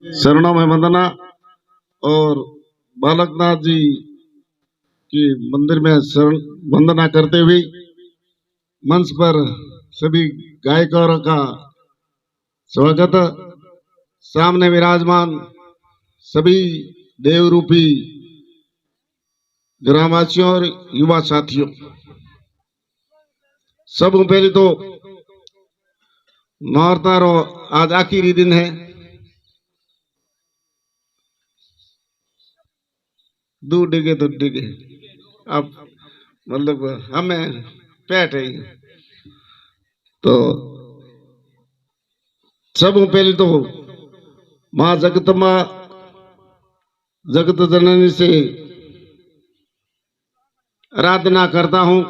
शरणों में वंदना और बालकनाथ जी की मंदिर में शरण वंदना करते हुए मंच पर सभी गायकों का स्वागत। सामने विराजमान सभी देवरूपी ग्रामवासियों और युवा साथियों, सब पहले तो नौरतार आज आखिरी दिन है। दूर डिगे तो डिगे, अब मतलब हमें पेट है तो सब पहले तो माँ जगतम्मा जगत जननी से आराधना करता हूँ।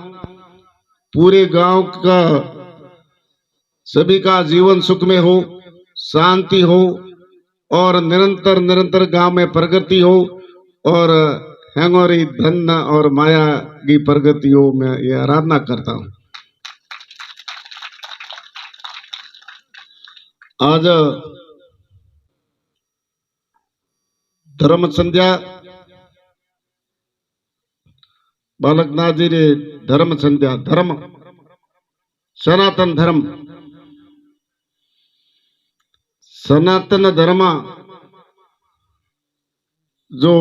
पूरे गांव का सभी का जीवन सुख में हो, शांति हो और निरंतर निरंतर गांव में प्रगति हो और हेंगोरी धन और माया की प्रगति हो, मैं ये आराधना करता हूं। आज धर्म संध्या बालकनाथ जी ने धर्म संध्या, धर्म सनातन धर्म, सनातन धर्म जो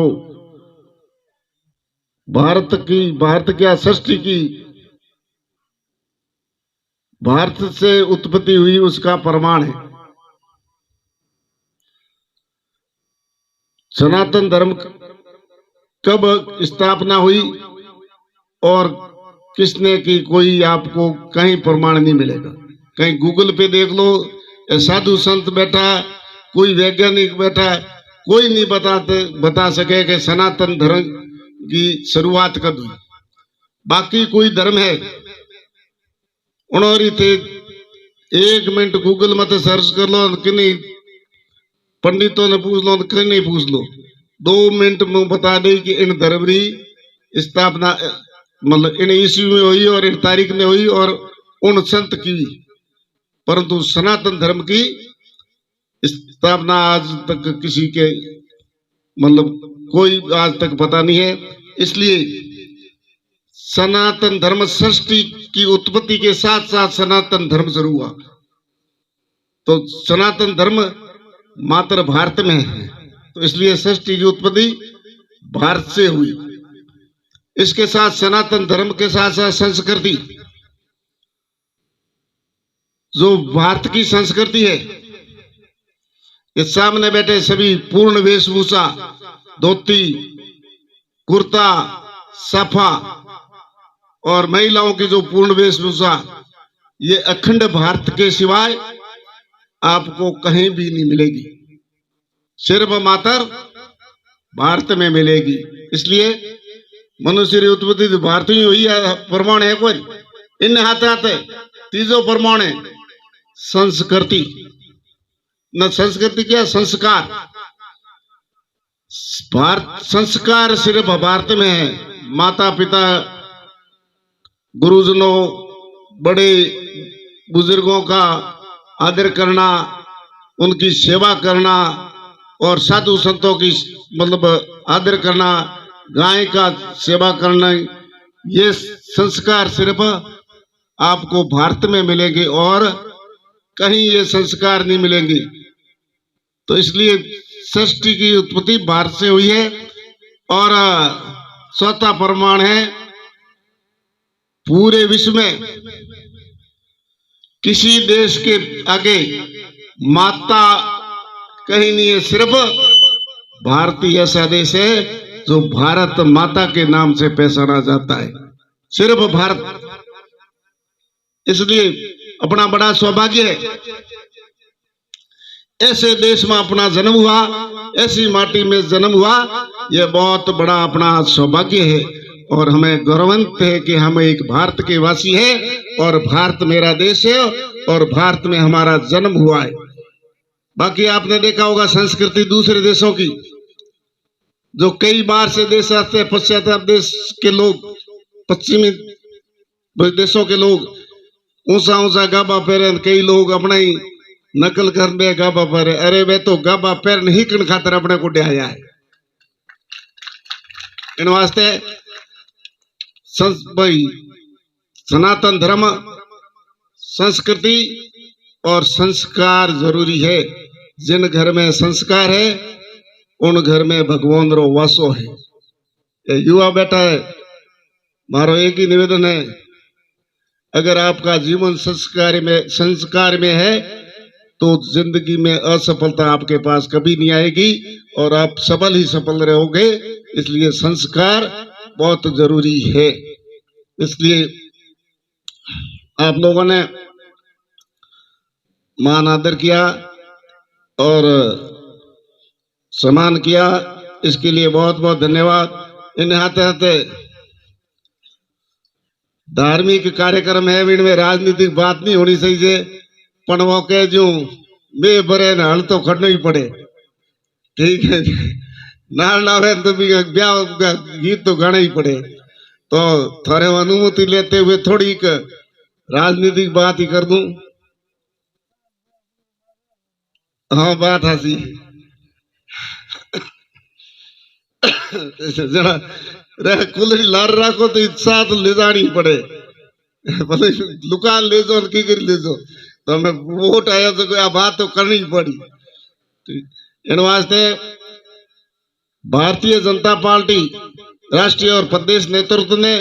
भारत की सृष्टि की भारत से उत्पत्ति हुई उसका प्रमाण है। सनातन धर्म कब स्थापना हुई और किसने की, कोई आपको कहीं प्रमाण नहीं मिलेगा। कहीं गूगल पे देख लो, साधु संत बैठा, कोई वैज्ञानिक बैठा, कोई नहीं बता सके कि सनातन धर्म की शुरुआत कब हुई। बाकी कोई धर्म है उन्होंने थे, 1 मिनट गूगल मत सर्च कर लो, कि नहीं पंडितों ने पूछ लो, कि नहीं पूछ लो, 2 मिनट में बता दे कि इन धर्म की स्थापना मतलब इन ईस्वी में हुई और इन तारीख में हुई और उन संत की। परंतु सनातन धर्म की स्थापना आज तक किसी के मतलब कोई आज तक पता नहीं है। इसलिए सनातन धर्म सृष्टि की उत्पत्ति के साथ साथ सनातन धर्म शुरू हुआ। तो सनातन धर्म मात्र भारत में है, तो इसलिए सृष्टि की उत्पत्ति भारत से हुई। इसके साथ सनातन धर्म के साथ साथ संस्कृति, जो भारत की संस्कृति है, ये सामने बैठे सभी पूर्ण वेशभूषा, धोती कुर्ता साफा और महिलाओं की जो पूर्ण वेशभूषा, ये अखंड भारत के सिवाय आपको कहीं भी नहीं मिलेगी, सिर्फ मात्र भारत में मिलेगी। इसलिए मनुष्य की उत्पत्ति भारत ही हुई है, प्रमाण है कोई इन हाथ हाथ। तीसरा प्रमाण है संस्कृति, न संस्कृति क्या संस्कार। भारत संस्कार सिर्फ भारत में है। माता पिता, गुरुजनों, बड़े बुजुर्गों का आदर करना, उनकी सेवा करना और साधु संतों की मतलब आदर करना, गाय का सेवा करना, ये संस्कार सिर्फ आपको भारत में मिलेंगे और कहीं ये संस्कार नहीं मिलेंगे। तो इसलिए सृष्टि की उत्पत्ति भारत से हुई है और चौथा प्रमाण है पूरे विश्व में किसी देश के आगे माता कहीं नहीं है, सिर्फ भारत ही ऐसा देश है जो भारत माता के नाम से पहचाना जाता है, सिर्फ भारत। इसलिए अपना बड़ा सौभाग्य है, ऐसे देश में अपना जन्म हुआ, ऐसी माटी में जन्म हुआ, यह बहुत बड़ा अपना सौभाग्य है और हमें गौरवान्वित है कि हम एक भारत के वासी हैं और भारत मेरा देश है और भारत में हमारा जन्म हुआ है। बाकी आपने देखा होगा संस्कृति दूसरे देशों की, जो कई बार से देश आते हैं, पश्चात देश के लोग, पश्चिमी देशों के लोग ऊंचा ऊंचा गाबा पहरे, कई लोग अपना ही नकल कर बे गाबा पर, अरे वे तो गाबा पैर नहीं कन खातर अपने को आया है। इन वास्ते भाई सनातन धर्म, संस्कृति और संस्कार जरूरी है। जिन घर में संस्कार है उन घर में भगवान रो वासो है। ये युवा बेटा है, मारो एक ही निवेदन है, अगर आपका जीवन संस्कार में है तो जिंदगी में असफलता आपके पास कभी नहीं आएगी और आप सबल ही सफल रहोगे। इसलिए संस्कार बहुत जरूरी है। इसलिए आप लोगों ने मान आदर किया और सम्मान किया, इसके लिए बहुत बहुत धन्यवाद। इन आते आते धार्मिक कार्यक्रम है, इनमें राजनीतिक बात नहीं होनी चाहिए, पण वो कह जो बे भरे न हल तो खड़ना ही पड़े, ठीक है। नाल ना है तो भी ब्याह गीत तो गाना ही पड़े। तो थोड़े अनुमति लेते हुए थोड़ी एक राजनीतिक बात ही कर दूं। हाँ बात हसी जरा रह कुलरी लार रखो तो साथ ले जानी पड़े, भले दुकान ले जाओ की कर ले जाओ, तो हमें वोट आया तो कोई बात तो करनी पड़ी। इन वास्ते भारतीय जनता पार्टी राष्ट्रीय और प्रदेश नेतृत्व ने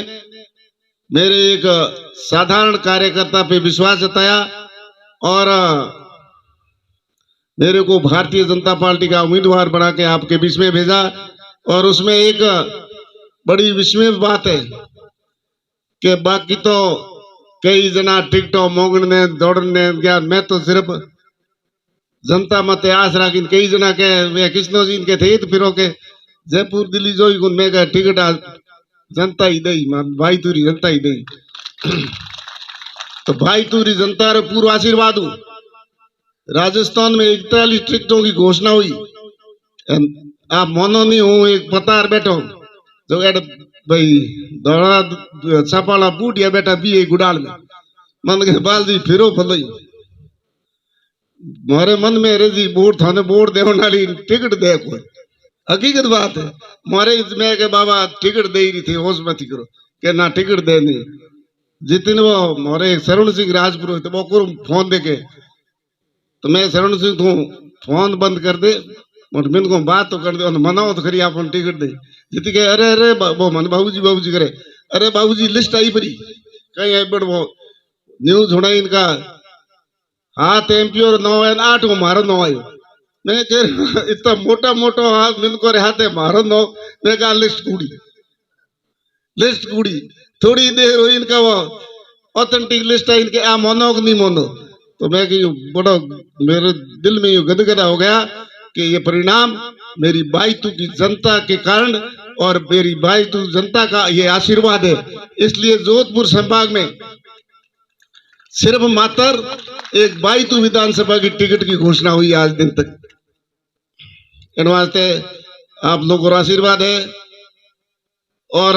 मेरे एक साधारण कार्यकर्ता पे विश्वास जताया और मेरे को भारतीय जनता पार्टी का उम्मीदवार बना के आपके बीच में भेजा। और उसमें एक बड़ी विस्मय बात है कि बाकी तो कई जना टिकटों मोगने दौड़ने गया, मैं तो सिर्फ जनता मत आस राखी कई जना के वे कृष्णो जी के थे तो फिर के जयपुर दिल्ली जो ही मैं का टिकट जनता ही दई, भाई तुरी जनता ही दई। तो भाई तुरी जनता रे पूरा आशीर्वाद हूँ। राजस्थान में 41 टिकटों की घोषणा हुई, आप मोनो नहीं हूँ एक पतार बैठो जो भाई दौड़ा छापाला बूटिया बैठा भी गुडाल में मन के बाल जी फिरो भलो मारे मन में रे जी वोट थाने वोट दे वाली टिकट दे कोई हकीकत बात है। मारे मैं के बाबा टिकट दे रही थी होश मत करो के ना टिकट दे नहीं जितने वो मारे शरण सिंह राजपुर तो वो फोन दे के तो मैं शरण सिंह तू फोन बंद कर दे मिन को बात तो कर दे मनाओ तो खरी आप टिकट दे जीती के अरे अरे वो मन बाबूजी करे अरे बाबूजी लिस्ट आई परी कहीं आई बड़ वो न्यूज होना इनका हाथ एमपी और 9 है 8 को मारो 9 आयो। मैं कह इतना मोटा मोटा हाथ मिन को हाथे मारो 9, मैं कहा लिस्ट कूड़ी थोड़ी देर हुई इनका वो ऑथेंटिक लिस्ट है इनके आ मोनो कि नहीं मोनो। तो मैं कि बड़ा मेरे दिल में यूं गदगदा हो गया कि ये परिणाम मेरी बाईतू की जनता के कारण और मेरी बाईतू जनता का ये आशीर्वाद है। इसलिए जोधपुर संभाग में सिर्फ मात्र एक बाईतू विधानसभा की टिकट की घोषणा हुई आज दिन तक। इन वास्ते आप लोगों का आशीर्वाद है और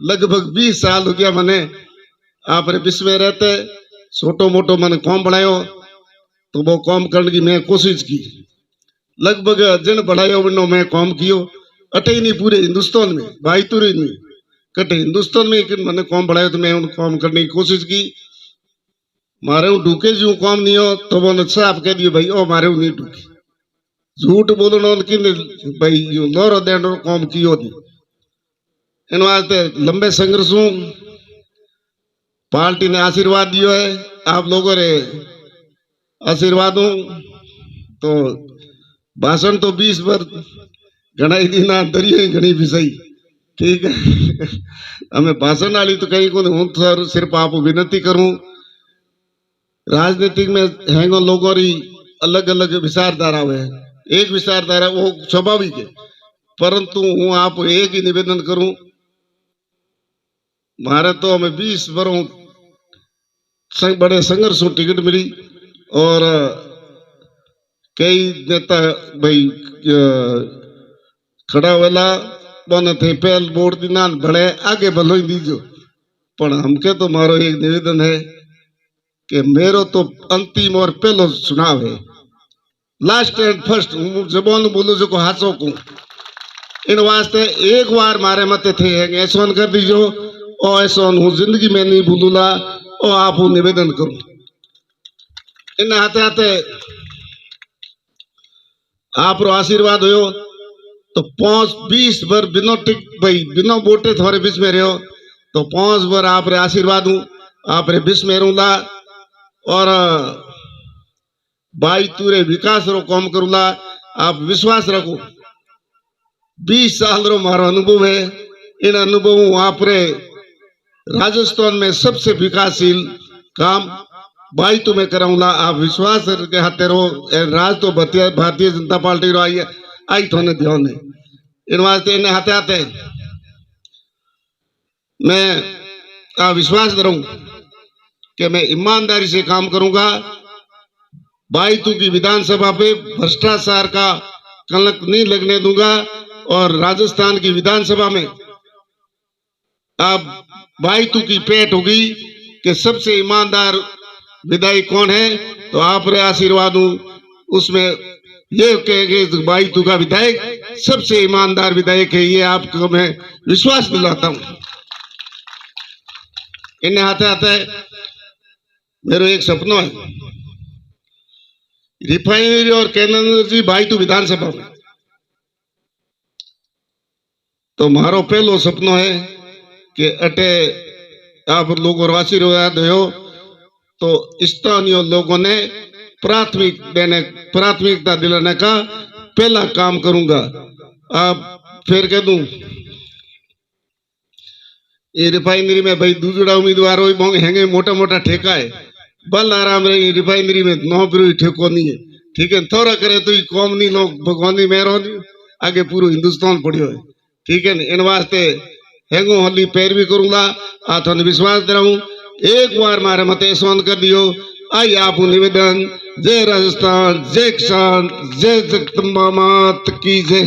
लगभग 20 साल हो गया मैंने आप विश्व में रहते छोटो मोटो मैंने कॉम बढ़ायो तो वो कॉम करने की मैं कोशिश की, लगभग जिन बढ़ायो बनो मैं कॉम कियो अटे ही नहीं पूरे हिंदुस्तान में भाई तुरे नहीं कटे हिंदुस्तान में मैंने कॉम बढ़ायो तो मैं उन कॉम करने की कोशिश की। मारे ढूके जो कॉम नहीं हो तो वो अच्छा आप कह दिए भाई ओ मारे नहीं ढूके झूठ बोलो उनकी भाई नौरो देनो कॉम कियो नहीं। इन वास्ते लंबे संघर्षों पार्टी ने आशीर्वाद दियो है, आप लोगों ने आशीर्वादों तो भाषण तो 20 बार घनाई दी ना दरिया घनी भी सही, ठीक है। हमें भाषण वाली तो कहीं को हूं सर सिर्फ आप विनती करूं, राजनीतिक में हैंगो लोगों री अलग अलग विचारधारा है, एक विचारधारा वो स्वाभाविक है, परंतु हूँ आप एक ही निवेदन करूं मारे तो हमें 20 बरों बड़े संघर्ष टिकट मिली और कई नेता भाई खड़ा वेला बने थे पहल बोर्ड दी ना भले आगे भलो ही दीजो। पर हमके तो मारो एक निवेदन है कि मेरो तो अंतिम और पहलो चुनाव है, लास्ट एंड फर्स्ट। हूँ जबान बोलू जो को हाथों को इन वास्ते एक बार मारे मते थे ऐसा कर दीजो और ऐसा हूँ जिंदगी में नहीं भूलूला और आप निवेदन करूं इन हाथे हाथे आप रो आशीर्वाद हो तो 5-20 बार बिना टिक भाई बिना वोटे थोड़े बीच में रहो तो 5 बार आप रे आशीर्वाद हूँ आप रे बीच में रहूंगा और भाई तुरे विकास रो काम करूला। आप विश्वास रखो 20 साल रो मारो अनुभव है। इन अनुभव आप रे राजस्थान में सबसे विकासशील काम भाई तुम्हें कराऊंगा। आप विश्वास के हाथे रहो। राज तो भारतीय जनता पार्टी रो आई थोने ध्यान है इन वास्ते इन हाथे हाथे मैं आप विश्वास करूं कि मैं ईमानदारी से काम करूंगा। भाई तू की विधानसभा पे भ्रष्टाचार का कलंक नहीं लगने दूंगा और राजस्थान की विधानसभा में आप भाई तू की पेट होगी कि सबसे ईमानदार विधायक कौन है तो आप रे आशीर्वाद हूं उसमें ये कहेंगे भाई तू का विधायक सबसे ईमानदार विधायक है। ये आपको मैं विश्वास दिलाता हूं। इन हाथे हाथे मेरा एक सपना है रिफाइनरी और कैनल एनर्जी भाई तू विधानसभा में तो मारो पहलो सपना है कि अटे आप लोगों को आशीर्वाद हो तो स्थानीय लोगों ने प्राथमिकता दिलाने का पहला काम करूंगा। आप फिर कह दूं ये रिफाइनरी में भाई दूसरा उम्मीदवार हो हैंगे मोटा मोटा ठेका है बल आराम रही रिफाइनरी में नौकरी ठेको नहीं है ठीक है थोड़ा करे तो कौम नहीं लोग भगवानी मेहरबानी आगे पूरा हिंदुस्तान पड़ियो है ठीक है इन वास्ते हैंगो होली पैरवी करूंगा। आप विश्वास दिलाऊं एक बार मारे मत ऐसा कर दियो। आई आप निवेदन जय राजस्थान जय किसान जय जगदम्बा मात की जय।